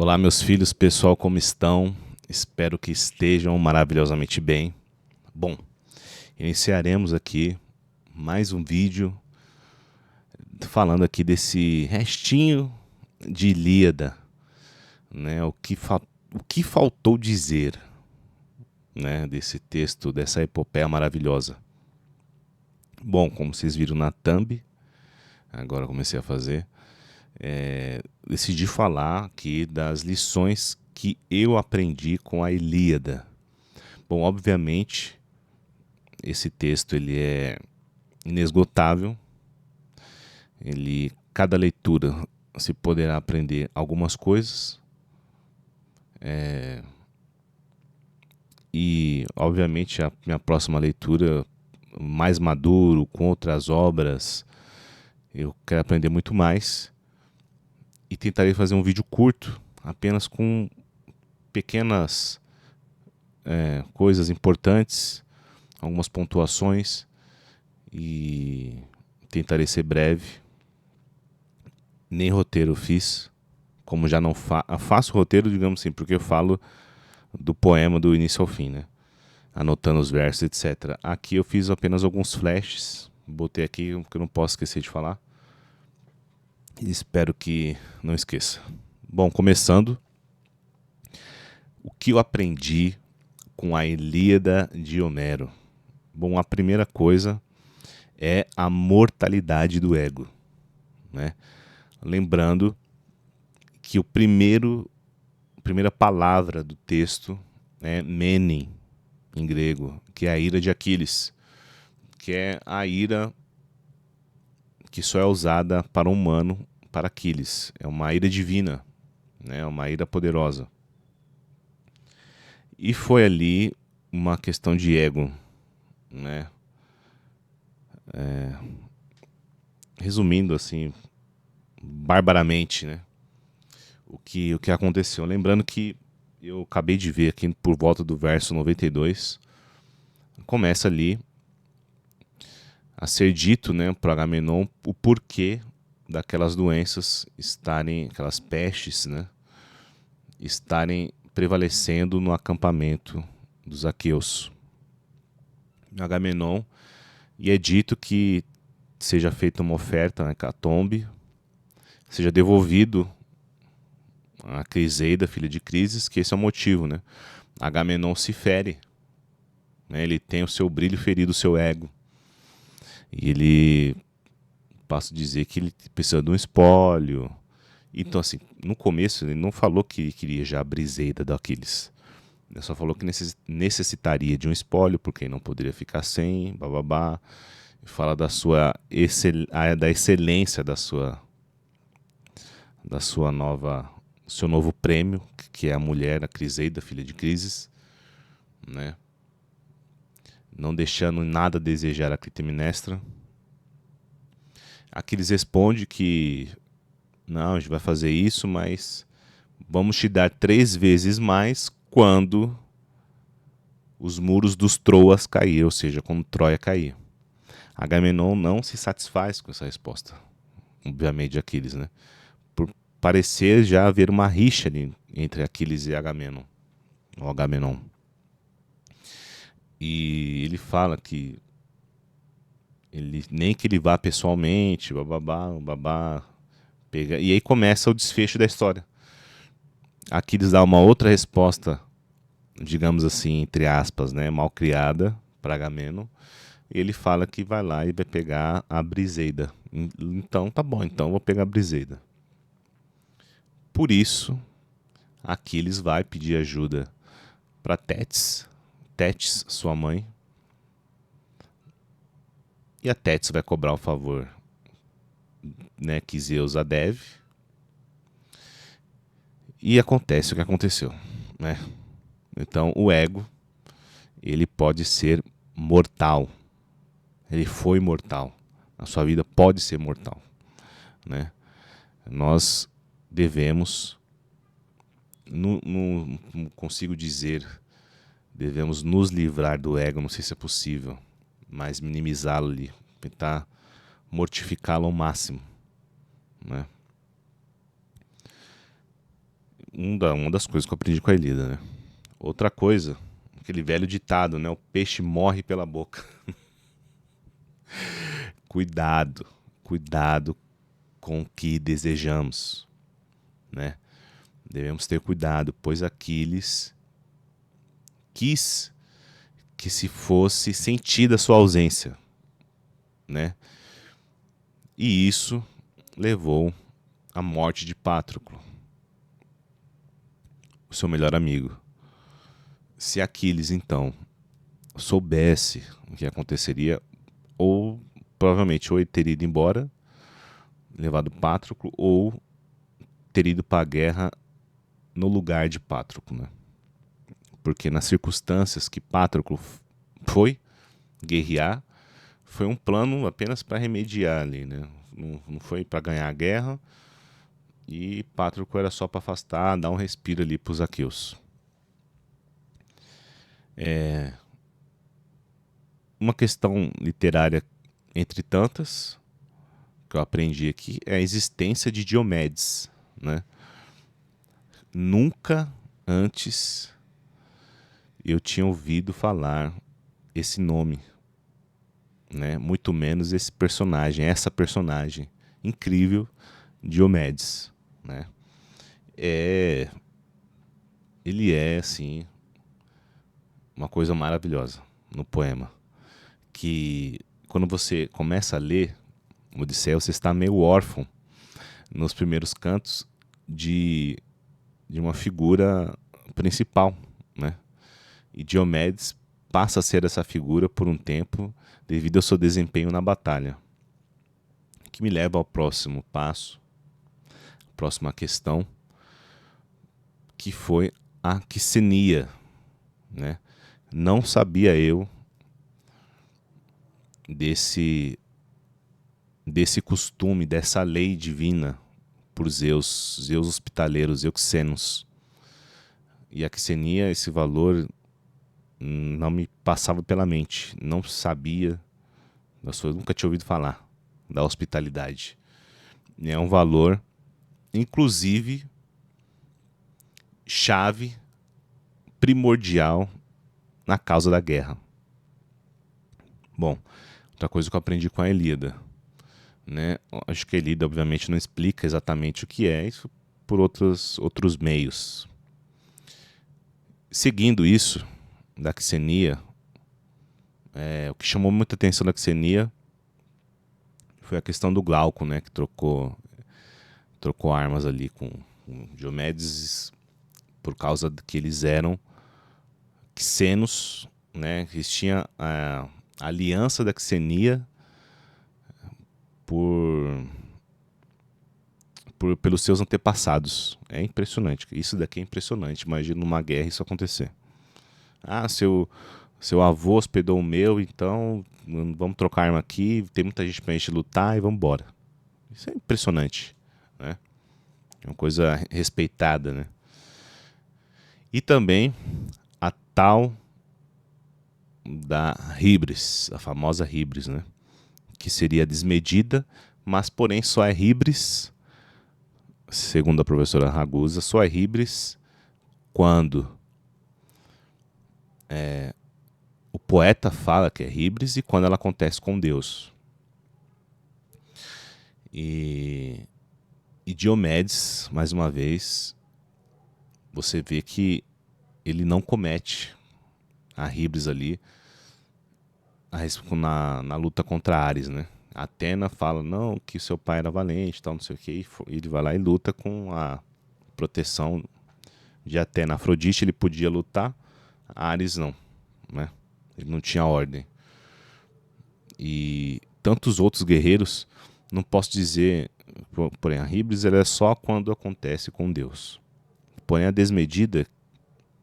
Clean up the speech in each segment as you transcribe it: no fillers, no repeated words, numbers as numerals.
Olá, meus filhos, pessoal, como estão? Espero que estejam maravilhosamente bem. Bom, iniciaremos aqui mais um vídeo falando aqui desse restinho de Ilíada, né? O que faltou dizer, né? Desse texto, dessa epopeia maravilhosa. Bom, como vocês viram na thumb, agora comecei a fazer, decidi falar aqui das lições que eu aprendi com a Ilíada. Bom, obviamente, esse texto ele é inesgotável. Cada leitura se poderá aprender algumas coisas. E, obviamente, a minha próxima leitura, mais maduro, com outras obras, eu quero aprender muito mais. E tentarei fazer um vídeo curto, apenas com pequenas coisas importantes, algumas pontuações, e tentarei ser breve. Nem roteiro eu fiz, como já não faço roteiro, digamos assim, porque eu falo do poema do início ao fim, né? Anotando os versos, etc. Aqui eu fiz apenas alguns flashes, botei aqui porque eu não posso esquecer de falar. E espero que não esqueça. Bom, começando, o que eu aprendi com a Ilíada de Homero? Bom, a primeira coisa é a mortalidade do ego, né? Lembrando que a primeira palavra do texto é mene, em grego, que é a ira de Aquiles, que é a ira que só é usada para o humano, para Aquiles. É uma ira divina, né? Uma ira poderosa. E foi ali uma questão de ego, né? Resumindo assim, barbaramente, né? O que aconteceu. Lembrando que eu acabei de ver aqui por volta do verso 92, começa ali a ser dito, né, para Agamenon o porquê daquelas doenças estarem, aquelas pestes, né, estarem prevalecendo no acampamento dos aqueus. Agamenon, e é dito que seja feita uma oferta na Hecatombe, seja devolvido a Criseida, filha de Crises, que esse é o motivo, né? Agamenon se fere, né? Ele tem o seu brilho ferido, o seu ego. E ele, passo a dizer que ele precisa de um espólio. Então, assim, no começo ele não falou que queria já a Briseida do Aquiles. Ele só falou que necessitaria de um espólio, porque não poderia ficar sem, bababá. Fala da sua da excelência da sua seu novo prêmio, que é a mulher, a Criseida, filha de Crises, né? Não deixando nada a desejar a Clitemnestra. Aquiles responde que não, a gente vai fazer isso, mas vamos te dar 3 vezes mais quando os muros dos Troas cair, ou seja, quando Troia cair. Agamenon não se satisfaz com essa resposta, obviamente de Aquiles, né? Por parecer já haver uma rixa ali entre Aquiles e Agamenon, ou Agamenon. E ele fala que nem que ele vá pessoalmente, babá, pega. E aí começa o desfecho da história. Aquiles dá uma outra resposta, digamos assim, entre aspas, né, mal criada para Agamenon. E ele fala que vai lá e vai pegar a Briseida. Então tá bom, então eu vou pegar a Briseida. Por isso, Aquiles vai pedir ajuda para Tétis, sua mãe. E a Tétis vai cobrar o favor, né, que Zeus a deve. E acontece o que aconteceu, né? Então o ego, ele pode ser mortal. Ele foi mortal. A sua vida pode ser mortal, né? Nós devemos, não consigo dizer, devemos nos livrar do ego, não sei se é possível, mas minimizá-lo ali, tentar mortificá-lo ao máximo, né? uma das coisas que eu aprendi com a Elida, né? Outra coisa, aquele velho ditado, né? O peixe morre pela boca. Cuidado, cuidado com o que desejamos, né? Devemos ter cuidado, pois Aquiles quis que se fosse sentida a sua ausência, né? E isso levou à morte de Patroclo, o seu melhor amigo. Se Aquiles, então, soubesse o que aconteceria, ou provavelmente ou ele teria ido embora, levado Patroclo, ou teria ido para a guerra no lugar de Patroclo, né? Porque nas circunstâncias que Patroclo foi guerrear, foi um plano apenas para remediar ali, né? Não foi para ganhar a guerra, e Patroclo era só para afastar, dar um respiro ali para os aqueus. Uma questão literária entre tantas que eu aprendi aqui é a existência de Diomedes, né? Nunca antes eu tinha ouvido falar esse nome, né? Muito menos esse personagem, essa personagem incrível, Diomedes, né? Ele é assim uma coisa maravilhosa no poema, que quando você começa a ler Odisseia, você está meio órfão nos primeiros cantos de uma figura principal, né? E Diomedes passa a ser essa figura por um tempo devido ao seu desempenho na batalha. Que me leva ao próximo passo, próxima questão, que foi a Quicenia, né? Não sabia eu desse costume, dessa lei divina por Zeus hospitaleiros, Euxenos. E a Quicenia, esse valor não me passava pela mente, não sabia, eu nunca tinha ouvido falar da hospitalidade. É um valor, inclusive, chave, primordial na causa da guerra. Bom, outra coisa que eu aprendi com a Elida, né? Acho que a Elida, obviamente, não explica exatamente o que é isso por outros meios. Seguindo isso, da Quicenia, o que chamou muita atenção da Quicenia foi a questão do Glauco, né? Que trocou armas ali com Diomedes por causa de que eles eram Quissenos, né? Eles tinham a aliança da Quicenia pelos seus antepassados. É impressionante. Isso daqui é impressionante. Imagina numa guerra isso acontecer. Ah, seu avô hospedou o meu, então vamos trocar arma aqui. Tem muita gente pra gente lutar e vamos embora. Isso é impressionante, né? É uma coisa respeitada, né? E também a tal da híbris, a famosa híbris, né? Que seria desmedida, mas porém só é híbris, segundo a professora Ragusa, só é híbris quando o poeta fala que é híbris e quando ela acontece com Deus. E Diomedes, mais uma vez, você vê que ele não comete a híbris ali na luta contra Ares, né? Atena fala, não, que seu pai era valente, tal, não sei o que, e ele vai lá e luta com a proteção de Atena. Afrodite ele podia lutar, Ares não, né? Ele não tinha ordem. E tantos outros guerreiros, não posso dizer, porém a híbris ela é só quando acontece com Deus. Porém a desmedida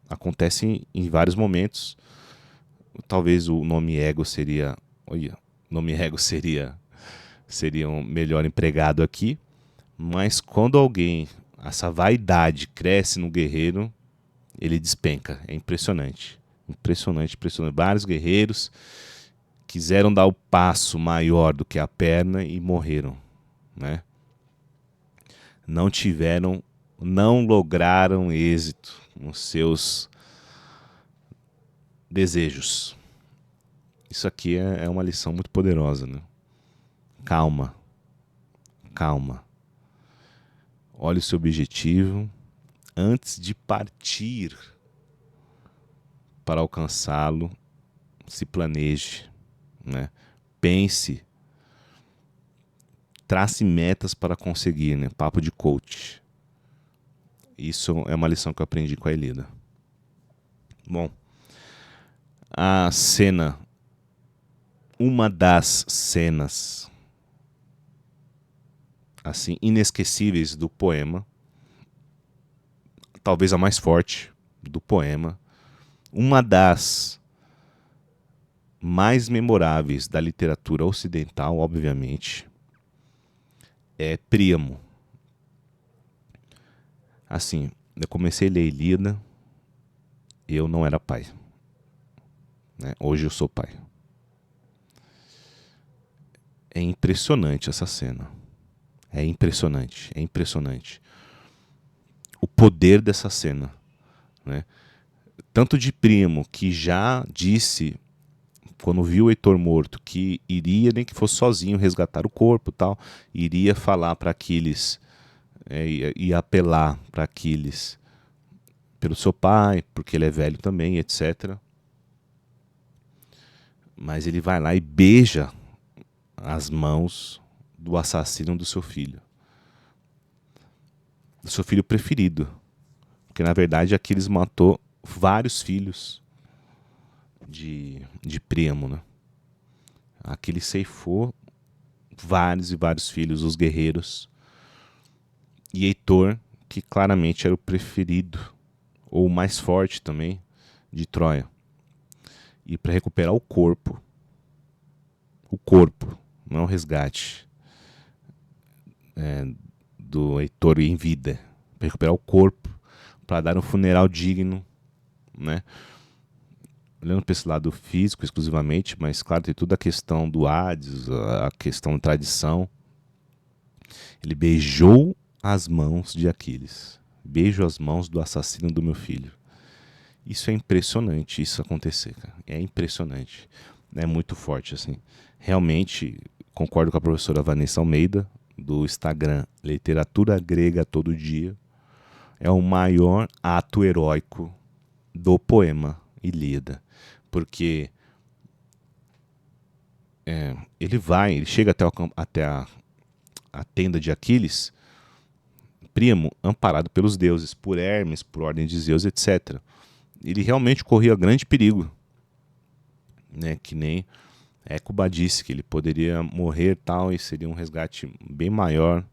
acontece em vários momentos. Talvez o nome ego seria, seria um melhor empregado aqui, mas quando alguém, essa vaidade cresce no guerreiro, ele despenca. É impressionante. Impressionante. Vários guerreiros quiseram dar o passo maior do que a perna e morreram, né? Não tiveram não lograram êxito nos seus desejos. Isso aqui é uma lição muito poderosa, né? Calma, calma. Olhe o seu objetivo antes de partir para alcançá-lo. Se planeje, né? Pense, trace metas para conseguir, né? Papo de coach. Isso é uma lição que eu aprendi com a Elida. Bom, a cena, uma das cenas assim inesquecíveis do poema, talvez a mais forte do poema, uma das mais memoráveis da literatura ocidental, obviamente, é Príamo. Assim, eu comecei a ler Ilíada, eu não era pai, né? Hoje eu sou pai. É impressionante essa cena. É impressionante, é impressionante. O poder dessa cena, né? Tanto de Príamo, que já disse, quando viu o Heitor morto, que iria, nem que fosse sozinho, resgatar o corpo, tal, iria falar para Aquiles, ia apelar para Aquiles pelo seu pai, porque ele é velho também, etc. Mas ele vai lá e beija as mãos do assassino do seu filho preferido, porque na verdade Aquiles matou vários filhos de Príamo, né? Aquiles ceifou vários e vários filhos, os guerreiros, e Heitor, que claramente era o preferido, ou o mais forte também, de Troia. E para recuperar o corpo, não o resgate, do Heitor em vida, para recuperar o corpo, para dar um funeral digno, né? Olhando para esse lado físico exclusivamente, mas claro, tem toda a questão do Hades, a questão da tradição. Ele beijou as mãos de Aquiles. Beijo as mãos do assassino do meu filho. Isso é impressionante, isso acontecer, cara. É impressionante. É muito forte, assim. Realmente, concordo com a professora Vanessa Almeida, do Instagram Literatura Grega Todo Dia. É o maior ato heróico do poema Ilíada. Porque ele chega até a tenda de Aquiles, Príamo, amparado pelos deuses, por Hermes, por ordem de Zeus, etc. Ele realmente corria grande perigo, né? Que nem Écuba disse, que ele poderia morrer tal, e seria um resgate bem maior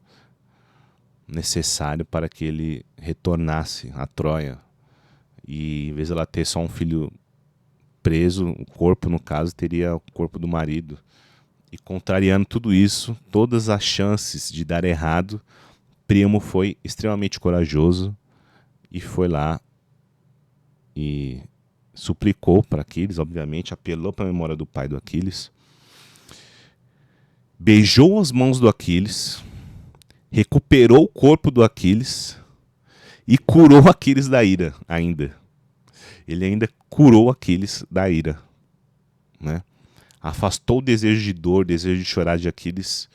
necessário para que ele retornasse a Troia. E em vez de ela ter só um filho preso, o corpo, no caso, teria o corpo do marido. E contrariando tudo isso, todas as chances de dar errado, Príamo foi extremamente corajoso e foi lá e suplicou para Aquiles, obviamente, apelou para a memória do pai do Aquiles, beijou as mãos do Aquiles, recuperou o corpo do Aquiles e curou Aquiles da ira ainda. Ele ainda curou Aquiles da ira, né? Afastou o desejo de dor, o desejo de chorar de Aquiles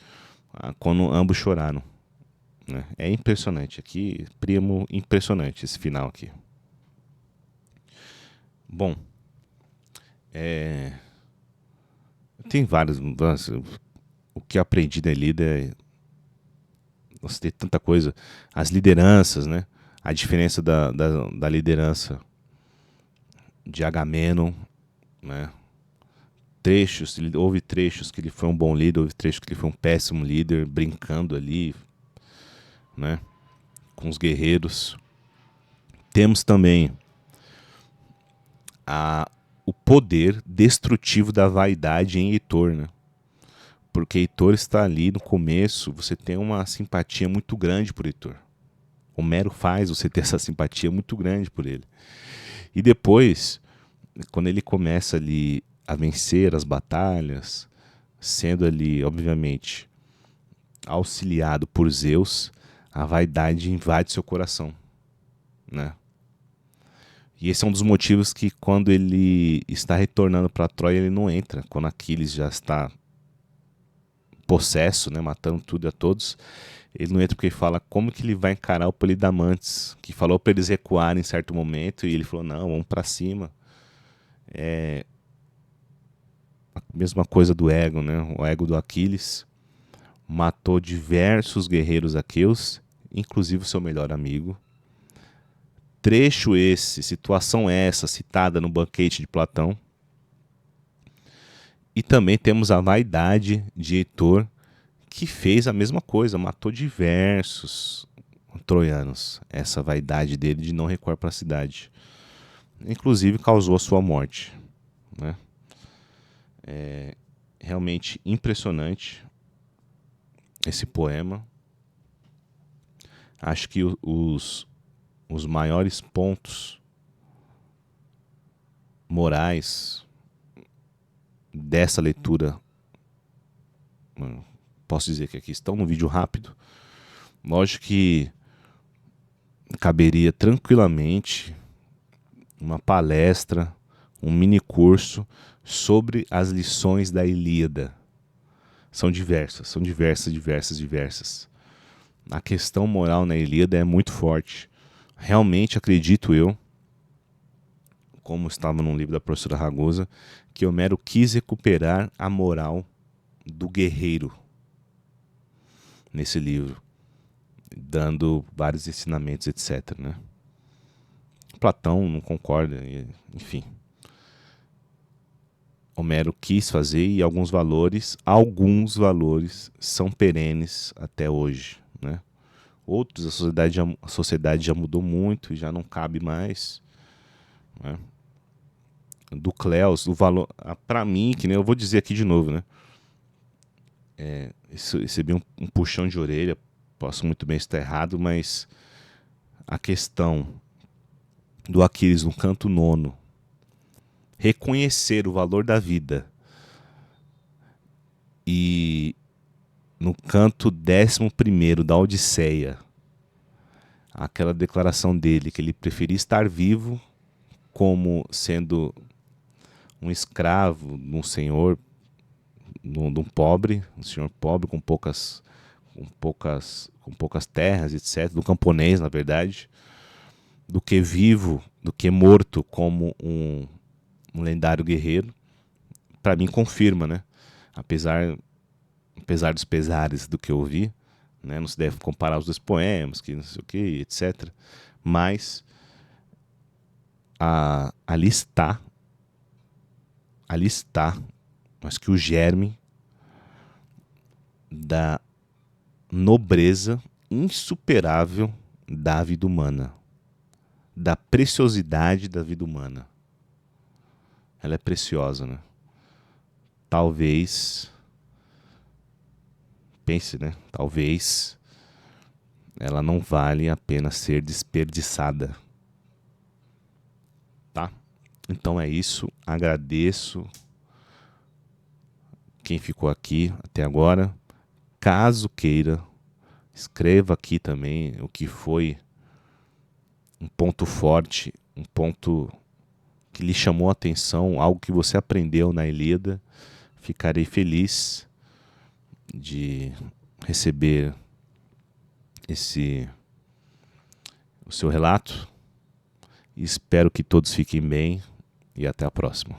quando ambos choraram, né? É impressionante aqui, Príamo, impressionante esse final aqui. Bom, tem vários. O que eu aprendi da Ilíada é. Nossa, tem tanta coisa. As lideranças, né? A diferença da liderança de Agamenon, né? Houve trechos que ele foi um bom líder, houve trechos que ele foi um péssimo líder, brincando ali, né? Com os guerreiros. Temos também o poder destrutivo da vaidade em Heitor, né? Porque Heitor está ali no começo, você tem uma simpatia muito grande por Heitor. Homero faz você ter essa simpatia muito grande por ele. E depois, quando ele começa ali a vencer as batalhas, sendo ali, obviamente, auxiliado por Zeus, A vaidade invade seu coração, né? E esse é um dos motivos que quando ele está retornando para Troia, ele não entra. Quando Aquiles já está possesso, né, matando tudo e a todos, ele não entra porque ele fala como que ele vai encarar o Polidamantes, que falou para eles recuarem em certo momento, e ele falou, não, vamos para cima. É a mesma coisa do ego, né? O ego do Aquiles matou diversos guerreiros aqueus, inclusive o seu melhor amigo. Trecho esse, situação essa, citada no banquete de Platão. E também temos a vaidade de Heitor, que fez a mesma coisa, matou diversos troianos. Essa vaidade dele de não recuar para a cidade. Inclusive causou a sua morte, né? É realmente impressionante esse poema. Acho que os maiores pontos morais dessa leitura, posso dizer que aqui estão no vídeo rápido. Lógico que caberia tranquilamente uma palestra, um mini curso sobre as lições da Ilíada. São diversas. A questão moral na Ilíada é muito forte. Realmente acredito eu, como estava num livro da professora Ragosa, que Homero quis recuperar a moral do guerreiro nesse livro, dando vários ensinamentos, etc, né? Platão não concorda, enfim. Homero quis fazer e alguns valores são perenes até hoje, né? Outros a sociedade já mudou muito e já não cabe mais, né? Do Cleos, o valor, para mim, que nem eu vou dizer aqui de novo, né? Recebi um puxão de orelha, posso muito bem estar errado, mas a questão do Aquiles no canto nono, reconhecer o valor da vida, e no canto 11º da Odisseia, aquela declaração dele que ele preferia estar vivo como sendo um escravo de um senhor, de um pobre, um senhor pobre com poucas terras, etc, do camponês, na verdade, do que vivo, do que morto como um lendário guerreiro. Para mim confirma, né? Apesar dos pesares do que eu ouvi, né? Não se deve comparar os dois poemas, que não sei o que, etc. Mas ali está, acho que o germe da nobreza insuperável da vida humana, da preciosidade da vida humana. Ela é preciosa, né? Talvez, pense, né? Talvez ela não vale a pena ser desperdiçada. Tá? Então é isso. Agradeço quem ficou aqui até agora. Caso queira, escreva aqui também o que foi um ponto forte, um ponto que lhe chamou a atenção, algo que você aprendeu na Ilíada. Ficarei feliz de receber o seu relato. Espero que todos fiquem bem e até a próxima.